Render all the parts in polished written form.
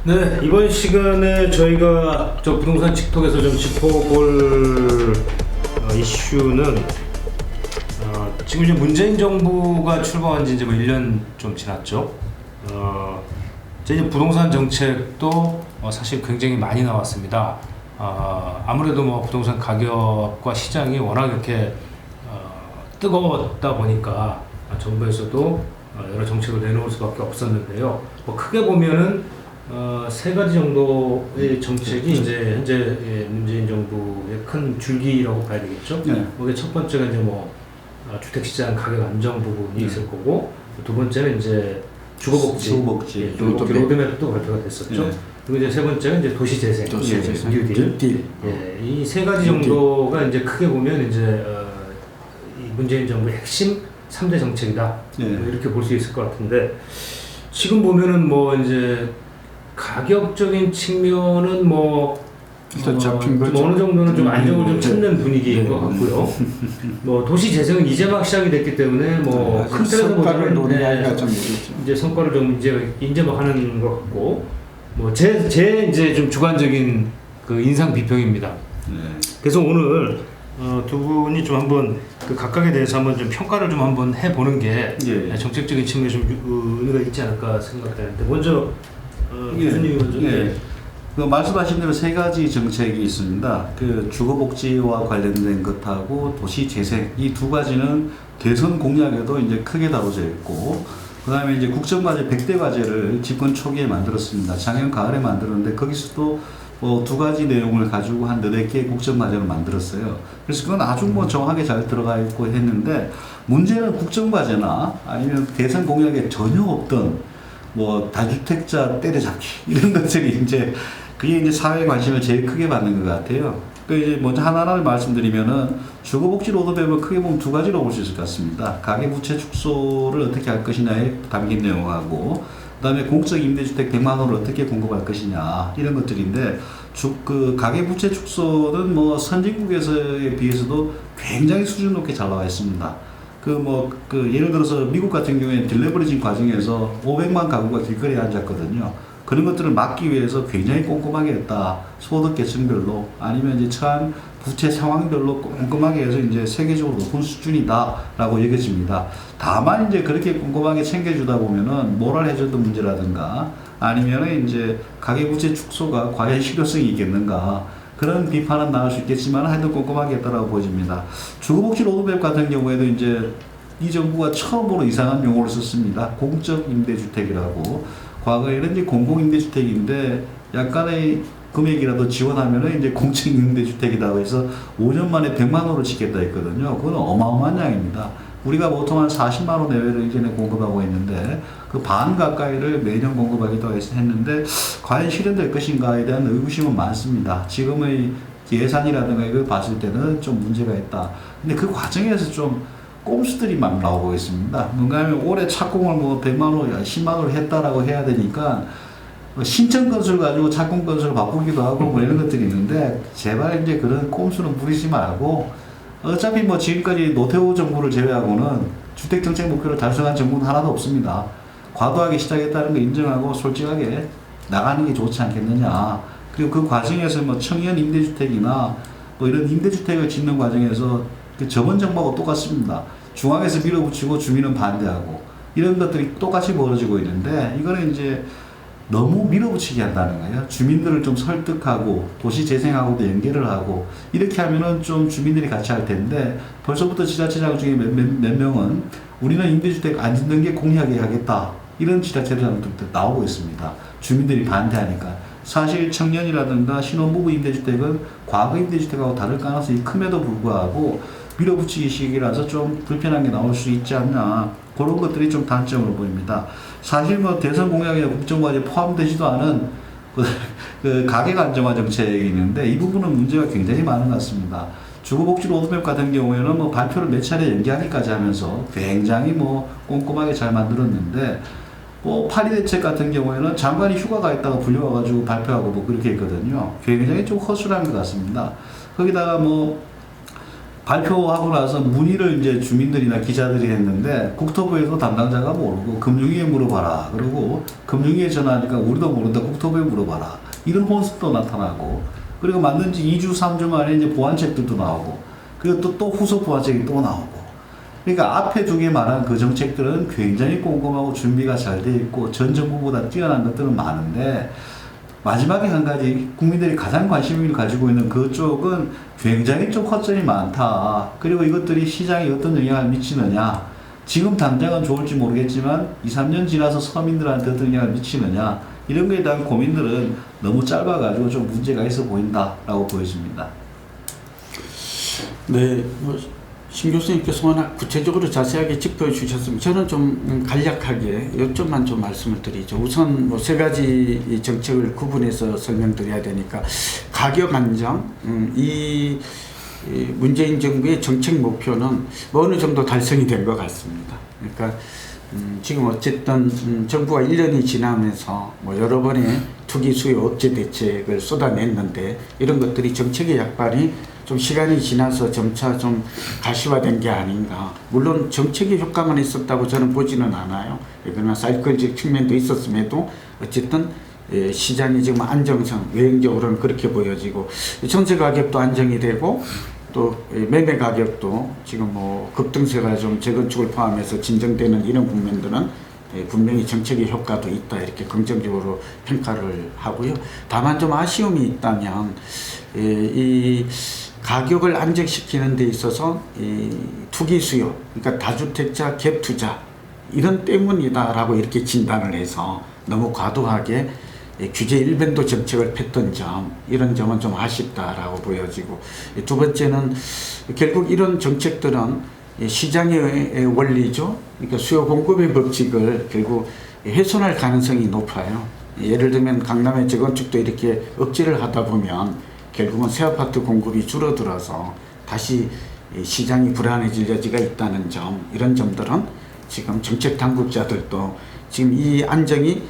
네, 이번 시간에 저희가 저 부동산 틱톡에서 좀 짚어볼 이슈는 지금 이제 문재인 정부가 출범한 지 이제 뭐 1년 좀 지났죠. 이제 부동산 정책도 사실 굉장히 많이 나왔습니다. 아무래도 뭐 부동산 가격과 시장이 워낙 이렇게 뜨거웠다 보니까 정부에서도 여러 정책을 내놓을 수밖에 없었는데요. 뭐 크게 보면은 세 가지 정도의 정책이 이제 현재 문재인 정부의 큰 줄기라고 봐야 되겠죠. 네. 그게 첫 번째가 이제 뭐 주택시장 가격 안정 부분이 있을 거고, 두 번째는 이제 주거복지 로드맵도 발표가 됐었죠. 네. 그리고 이제 세 번째는 이제 도시재생, 뉴딜. 예, 이 세 가지 정도가 이제 크게 보면 이제 이 문재인 정부의 핵심 3대 정책이다. 네. 뭐 이렇게 볼 수 있을 것 같은데, 지금 보면은 뭐 이제 가격적인 측면은 뭐 일단 잡힌 거죠. 좀 어느 정도는 좀 안정을 좀 찾는 분위기인 것 같고요. 뭐 도시 재생은 이제 막 시작이 됐기 때문에 뭐 큰 틀에서 성과를 보자면 노리기가 좀 어렵죠. 이제 성과를 좀 이제 막 하는 것 같고, 뭐 제 이제 좀 주관적인 그 인상 비평입니다. 네. 그래서 오늘 두 분이 좀 한번 그 각각에 대해서 한번 좀 평가를 좀 한번 해보는 게 예. 정책적인 측면에 좀 의미가 있지 않을까 생각되는데, 먼저 예. 교수님이 먼저. 예. 그 말씀하신 대로 세 가지 정책이 있습니다. 그 주거복지와 관련된 것하고 도시재생 이 두 가지는 대선 공약에도 이제 크게 다뤄져 있고, 그 다음에 이제 국정과제 100대 과제를 집권 초기에 만들었습니다. 작년 가을에 만들었는데 거기서도 두 가지 내용을 가지고 한 4개의 국정과제를 만들었어요. 그래서 그건 아주 뭐 정확하게 잘 들어가 있고 했는데, 문제는 국정과제나 아니면 대선 공약에 전혀 없던 뭐 다주택자 때려잡기 이런 것들이 이제 그게 이제 사회 관심을 제일 크게 받는 것 같아요. 그 이제 먼저 하나하나 말씀드리면은 주거복지 로드맵을 크게 보면 두 가지로 볼 수 있을 것 같습니다. 가계부채 축소를 어떻게 할 것이냐에 담긴 내용하고, 그다음에 공적 임대주택 100만 원을 어떻게 공급할 것이냐 이런 것들인데, 그 가계부채 축소는 뭐 선진국에서에 비해서도 굉장히 수준 높게 잘 나와 있습니다. 예를 들어서 미국 같은 경우에 딜레버리징 과정에서 500만 가구가 길거리에 앉았거든요. 그런 것들을 막기 위해서 굉장히 꼼꼼하게 했다. 소득 계층별로 아니면 이제 처한 부채 상황별로 꼼꼼하게 해서 이제 세계적으로 높은 수준이다라고 여겨집니다. 다만 이제 그렇게 꼼꼼하게 챙겨주다 보면은 모랄 해저드 문제라든가 아니면은 이제 가계부채 축소가 과연 실효성이 있겠는가, 그런 비판은 나올 수 있겠지만 하여튼 꼼꼼하게 했다라고 보여집니다. 주거복지 로드맵 같은 경우에도 이제 이 정부가 처음으로 이상한 용어를 썼습니다. 공적 임대주택이라고. 과거에는 이제 공공임대주택인데 약간의 금액이라도 지원하면은 이제 공적 임대주택이라고 해서 5년 만에 100만 원을 짓겠다 했거든요. 그건 어마어마한 양입니다. 우리가 보통 한 40만 원 내외를 이전에 공급하고 있는데 그 반 가까이를 매년 공급하기도 했는데 과연 실현될 것인가에 대한 의구심은 많습니다. 지금의 예산이라든가 이걸 봤을 때는 좀 문제가 있다. 근데 그 과정에서 좀 꼼수들이 막 나오고 있습니다. 뭔가 하면 올해 착공을 뭐 100만 원, 10만 원을 했다라고 해야 되니까 신청 건수를 가지고 착공 건수를 바꾸기도 하고 뭐 이런 것들이 있는데, 제발 이제 그런 꼼수는 부리지 말고, 어차피 뭐 지금까지 노태우 정부를 제외하고는 주택정책 목표를 달성한 정부는 하나도 없습니다. 과도하게 시작했다는 거 인정하고 솔직하게 나가는 게 좋지 않겠느냐. 그리고 그 과정에서 뭐 청년 임대주택이나 뭐 이런 임대주택을 짓는 과정에서 그 저번 정부하고 똑같습니다. 중앙에서 밀어붙이고 주민은 반대하고 이런 것들이 똑같이 벌어지고 있는데, 이거는 이제 너무 밀어붙이게 한다는 거예요. 주민들을 좀 설득하고 도시 재생하고도 연계를 하고 이렇게 하면은 좀 주민들이 같이 할 텐데, 벌써부터 지자체장 중에 몇 명은 우리는 임대주택 안 짓는 게 공약이 하겠다 이런 지자체장들도 나오고 있습니다. 주민들이 반대하니까. 사실 청년이라든가 신혼부부 임대주택은 과거 임대주택하고 다를 가능성이 큼에도 불구하고 밀어붙이기 식이라서 좀 불편한 게 나올 수 있지 않나, 그런 것들이 좀 단점으로 보입니다. 사실 뭐 대선 공약이나 국정과제에 포함되지도 않은 그 가격 안정화 정책이 있는데, 이 부분은 문제가 굉장히 많은 것 같습니다. 주거복지 로드맵 같은 경우에는 뭐 발표를 몇 차례 연기하기까지 하면서 굉장히 뭐 꼼꼼하게 잘 만들었는데, 뭐 파리 대책 같은 경우에는 장관이 휴가가 있다가 불려와가지고 발표하고 뭐 그렇게 했거든요. 굉장히 좀 허술한 것 같습니다. 거기다가 뭐 발표하고 나서 문의를 이제 주민들이나 기자들이 했는데 국토부에도 담당자가 모르고 금융위에 물어봐라. 그리고 금융위에 전화하니까 우리도 모른다. 국토부에 물어봐라. 이런 혼선도 나타나고 그리고 맞는지 2주, 3주 만에 이제 보완책들도 나오고 그리고 또 후속 보완책이 또 나오고 그러니까 앞에 두 개 말한 그 정책들은 굉장히 꼼꼼하고 준비가 잘 돼 있고 전 정부보다 뛰어난 것들은 많은데 마지막에 한 가지 국민들이 가장 관심을 가지고 있는 그쪽은 굉장히 좀 허점이 많다. 그리고 이것들이 시장에 어떤 영향을 미치느냐. 지금 당장은 좋을지 모르겠지만 2, 3년 지나서 서민들한테 어떤 영향을 미치느냐. 이런 거에 대한 고민들은 너무 짧아가지고 좀 문제가 있어 보인다라고 보여집니다. 네, 신 교수님께서 워낙 구체적으로 자세하게 짚어 주셨으면 저는 좀 간략하게 요점만 좀 말씀을 드리죠. 우선 뭐 세 가지 정책을 구분해서 설명드려야 되니까 가격 안정, 이 문재인 정부의 정책 목표는 뭐 어느 정도 달성이 된 것 같습니다. 그러니까 지금 어쨌든 정부가 1년이 지나면서 뭐 여러 번의 투기 수요 억제 대책을 쏟아냈는데 이런 것들이 정책의 약발이 좀 시간이 지나서 점차 좀 가시화된 게 아닌가. 물론 정책의 효과만 있었다고 저는 보지는 않아요. 그러나 사이클적 측면도 있었음에도 어쨌든 시장이 지금 안정성, 외형적으로는 그렇게 보여지고 전세 가격도 안정이 되고 또 매매 가격도 지금 뭐 급등세가 좀 재건축을 포함해서 진정되는 이런 국면들은 분명히 정책의 효과도 있다 이렇게 긍정적으로 평가를 하고요. 다만 좀 아쉬움이 있다면 이 가격을 안정시키는 데 있어서 이 투기 수요, 그러니까 다주택자 갭 투자 이런 때문이다라고 이렇게 진단을 해서 너무 과도하게 규제 일변도 정책을 폈던 점, 이런 점은 좀 아쉽다라고 보여지고 두 번째는 결국 이런 정책들은 시장의 원리죠. 그러니까 수요 공급의 법칙을 결국 훼손할 가능성이 높아요. 예를 들면 강남의 재건축도 이렇게 억지를 하다 보면 결국은 새 아파트 공급이 줄어들어서 다시 시장이 불안해질 여지가 있다는 점, 이런 점들은 지금 정책 당국자들도 지금 이 안정이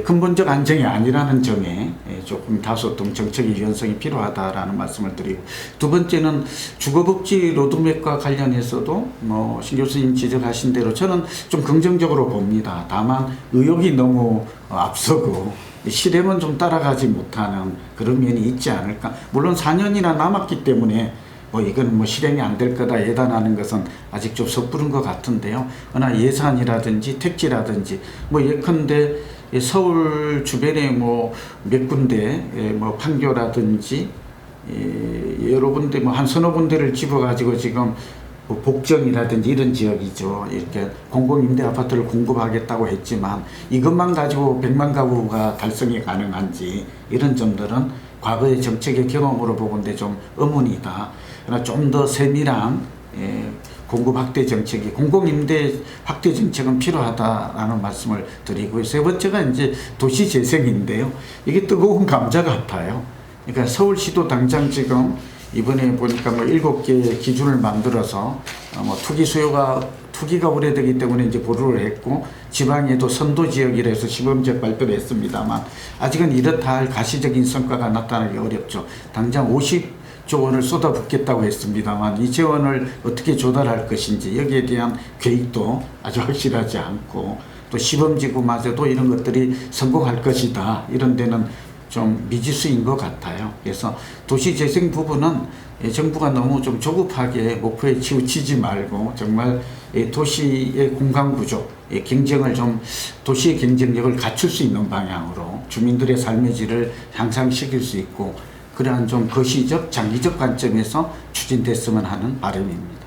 근본적 안정이 아니라는 점에 조금 다소 좀 정책의 유연성이 필요하다라는 말씀을 드리고, 두 번째는 주거복지 로드맵과 관련해서도 뭐 신 교수님 지적하신 대로 저는 좀 긍정적으로 봅니다. 다만 의욕이 너무 앞서고 실행은 좀 따라가지 못하는 그런 면이 있지 않을까. 물론 4년이나 남았기 때문에 뭐 이건 뭐 실행이 안 될 거다 예단하는 것은 아직 좀 섣부른 것 같은데요. 그러나 예산이라든지 택지라든지 뭐 예컨대 서울 주변에 뭐 몇 군데 뭐 판교라든지 여러 군데 뭐 한 서너 군데를 집어가지고 지금 뭐 복정이라든지 이런 지역이죠. 이렇게 공공임대 아파트를 공급하겠다고 했지만 이것만 가지고 100만 가구가 달성이 가능한지 이런 점들은 과거의 정책의 경험으로 보건대 좀 의문이다. 그러나 좀 더 세밀한 공급 확대 정책이, 공공임대 확대 정책은 필요하다라는 말씀을 드리고요. 세 번째가 이제 도시 재생인데요. 이게 뜨거운 감자 같아요. 그러니까 서울시도 당장 지금 이번에 보니까 뭐 7개 기준을 만들어서 뭐 투기가 우려되기 때문에 이제 보류를 했고, 지방에도 선도 지역이라서 시범적 발표를 했습니다만 아직은 이렇다 할 가시적인 성과가 나타나기 어렵죠. 당장 50조 원을 쏟아붓겠다고 했습니다만 이 재원을 어떻게 조달할 것인지 여기에 대한 계획도 아주 확실하지 않고, 또 시범지구마저도 이런 것들이 성공할 것이다 이런 데는 좀 미지수인 것 같아요. 그래서 도시재생 부분은 정부가 너무 좀 조급하게 목표에 치우치지 말고 정말 도시의 공간구조, 경쟁을 좀, 도시의 경쟁력을 갖출 수 있는 방향으로 주민들의 삶의 질을 향상시킬 수 있고, 그러한 좀 거시적, 장기적 관점에서 추진됐으면 하는 바람입니다.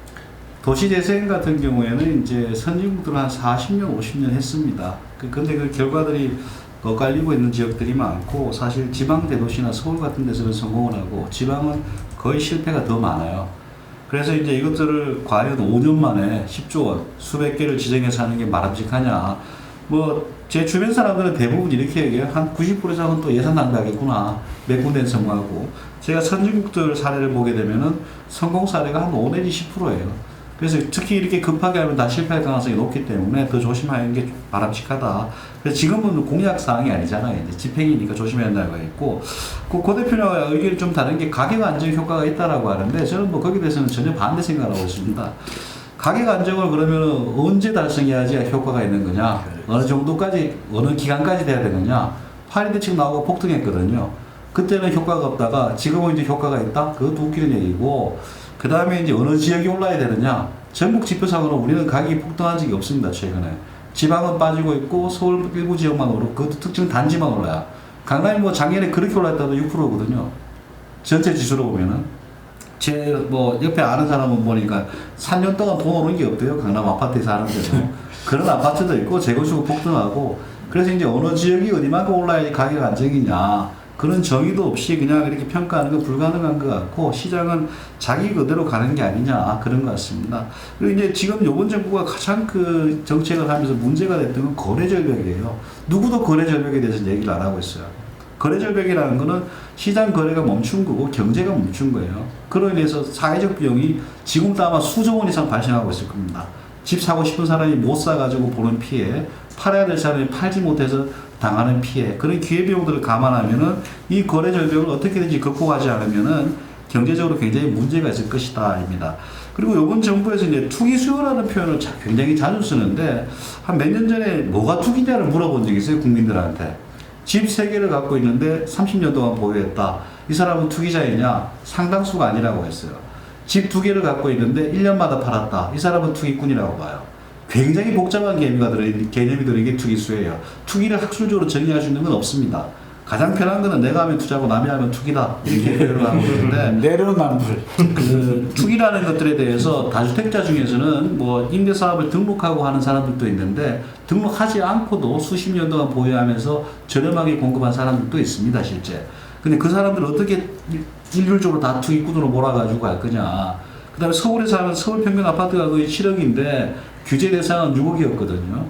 도시재생 같은 경우에는 이제 선진국들은 한 40년, 50년 했습니다. 근데 그 결과들이 엇갈리고 있는 지역들이 많고, 사실 지방 대도시나 서울 같은 데서는 성공을 하고 지방은 거의 실패가 더 많아요. 그래서 이제 이것들을 과연 5년 만에 10조 원, 수백 개를 지정해서 하는 게 바람직하냐. 뭐 제 주변 사람들은 대부분 이렇게 얘기해요. 한 90% 이상은 또 예산 낭비하겠구나. 몇 군데는 성공하고. 제가 선진국들 사례를 보게 되면은 성공 사례가 한 5 내지 10%예요. 그래서 특히 이렇게 급하게 하면 다 실패할 가능성이 높기 때문에 더 조심하는 게 바람직하다. 그래서 지금은 공약 사항이 아니잖아요. 이제 집행이니까 조심해야 한다고 했고, 고 대표님과 의견이 좀 다른 게 가격 안정 효과가 있다라고 하는데 저는 뭐 거기에 대해서는 전혀 반대 생각을 하고 있습니다. 가격 안정을 그러면 언제 달성해야지 효과가 있는 거냐? 어느 정도까지, 어느 기간까지 돼야 되느냐? 파리 대책 나오고 폭등했거든요. 그때는 효과가 없다가 지금은 이제 효과가 있다? 그것도 웃기는 얘기고, 그 다음에 이제 어느 지역이 올라야 되느냐? 전국 지표상으로 우리는 가격이 폭등한 적이 없습니다, 최근에. 지방은 빠지고 있고, 서울 일부 지역만 오르고, 그것도 특정 단지만 올라요. 강남이 뭐 작년에 그렇게 올랐다도 6%거든요. 전체 지수로 보면은. 제 뭐 옆에 아는 사람은 보니까 3년 동안 돈 오른 게 없대요. 강남 아파트에 사는데도. 그런 아파트도 있고, 재건축은 폭등하고, 그래서 이제 어느 지역이 어디만큼 올라야지 가격 안정이냐. 그런 정의도 없이 그냥 이렇게 평가하는 건 불가능한 것 같고, 시장은 자기 그대로 가는 게 아니냐, 그런 것 같습니다. 그리고 이제 지금 이번 정부가 가장 그 정책을 하면서 문제가 됐던 건 거래 절벽이에요. 누구도 거래 절벽에 대해서 얘기를 안 하고 있어요. 거래 절벽이라는 거는 시장 거래가 멈춘 거고 경제가 멈춘 거예요. 그로 인해서 사회적 비용이 지금도 아마 수조 원 이상 발생하고 있을 겁니다. 집 사고 싶은 사람이 못 사가지고 보는 피해, 팔아야 될 사람이 팔지 못해서 당하는 피해, 그런 기회비용들을 감안하면은 이 거래 절벽을 어떻게든지 극복하지 않으면은 경제적으로 굉장히 문제가 있을 것이다, 입니다. 그리고 이번 정부에서 이제 투기 수요라는 표현을 굉장히 자주 쓰는데, 한 몇 년 전에 뭐가 투기냐를 물어본 적이 있어요, 국민들한테. 집 3개를 갖고 있는데 30년 동안 보유했다. 이 사람은 투기자이냐? 상당수가 아니라고 했어요. 집 2개를 갖고 있는데 1년마다 팔았다. 이 사람은 투기꾼이라고 봐요. 굉장히 복잡한 개념이 들어있는 게 투기수예요. 투기를 학술적으로 정의할 수 있는 건 없습니다. 가장 편한 거는 내가 하면 투자고 남이 하면 투기다, 이렇게 표현을 하고 있는데, 내로남불. 그 투기라는 것들에 대해서 다주택자 중에서는 뭐 임대사업을 등록하고 하는 사람들도 있는데, 등록하지 않고도 수십 년 동안 보유하면서 저렴하게 공급한 사람들도 있습니다, 실제. 근데 그 사람들을 어떻게 일률적으로 다 투기꾼으로 몰아가지고 할 거냐. 그 다음에 서울에 사는 서울 평균 아파트가 거의 7억인데 규제 대상은 6억이었거든요.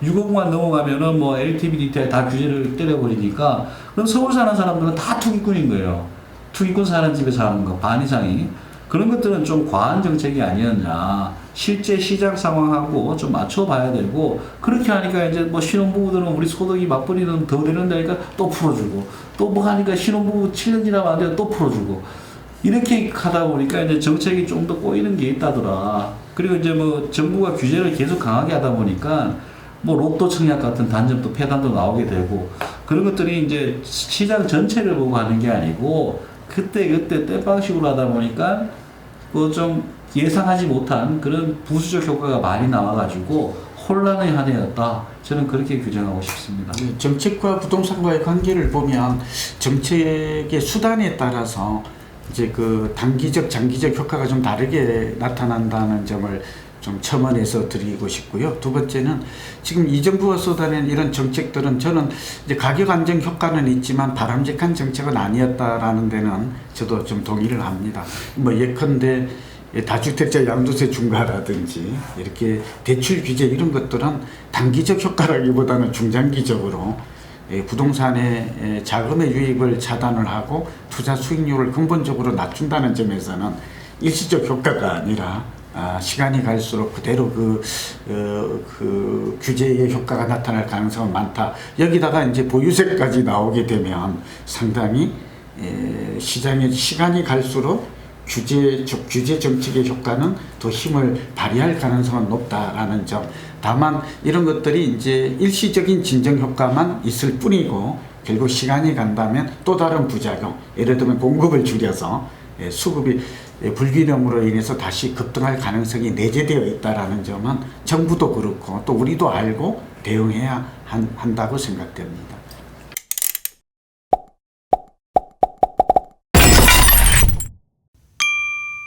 6억만 넘어가면은 뭐 LTV, DTI 다 규제를 때려버리니까, 그럼 서울 사는 사람들은 다 투기꾼인 거예요. 투기꾼 사는 집에 사는 거, 반 이상이. 그런 것들은 좀 과한 정책이 아니었냐. 실제 시장 상황하고 좀 맞춰봐야 되고, 그렇게 하니까 이제 뭐 신혼부부들은 우리 소득이 맞벌이는 더 되는다니까 또 풀어주고, 또 뭐 하니까 신혼부부 7년 지나면 안 돼요, 또 풀어주고. 이렇게 하다 보니까 이제 정책이 좀 더 꼬이는 게 있다더라. 그리고 이제 뭐 정부가 규제를 계속 강하게 하다 보니까 뭐 로또 청약 같은 단점도 폐단도 나오게 되고, 그런 것들이 이제 시장 전체를 보고 하는 게 아니고 그때 때방식으로 하다 보니까 그 좀 예상하지 못한 그런 부수적 효과가 많이 나와가지고 혼란의 한 해였다. 저는 그렇게 규정하고 싶습니다. 정책과 부동산과의 관계를 보면 정책의 수단에 따라서 이제 그 단기적, 장기적 효과가 좀 다르게 나타난다는 점을 좀 첨언해서 드리고 싶고요. 두 번째는 지금 이 정부가 쏟아낸 이런 정책들은 저는 이제 가격 안정 효과는 있지만 바람직한 정책은 아니었다라는 데는 저도 좀 동의를 합니다. 뭐 예컨대 다주택자 양도세 중과라든지 이렇게 대출 규제 이런 것들은 단기적 효과라기보다는 중장기적으로 부동산의 자금의 유입을 차단을 하고 투자 수익률을 근본적으로 낮춘다는 점에서는 일시적 효과가 아니라 시간이 갈수록 그대로 그 규제의 효과가 나타날 가능성은 많다. 여기다가 이제 보유세까지 나오게 되면 상당히 시장의 시간이 갈수록 규제 정책의 효과는 더 힘을 발휘할 가능성은 높다라는 점. 다만 이런 것들이 이제 일시적인 진정 효과만 있을 뿐이고 결국 시간이 간다면 또 다른 부작용, 예를 들면 공급을 줄여서 수급이 불균형으로 인해서 다시 급등할 가능성이 내재되어 있다라는 점은 정부도 그렇고 또 우리도 알고 대응해야 한다고 생각됩니다.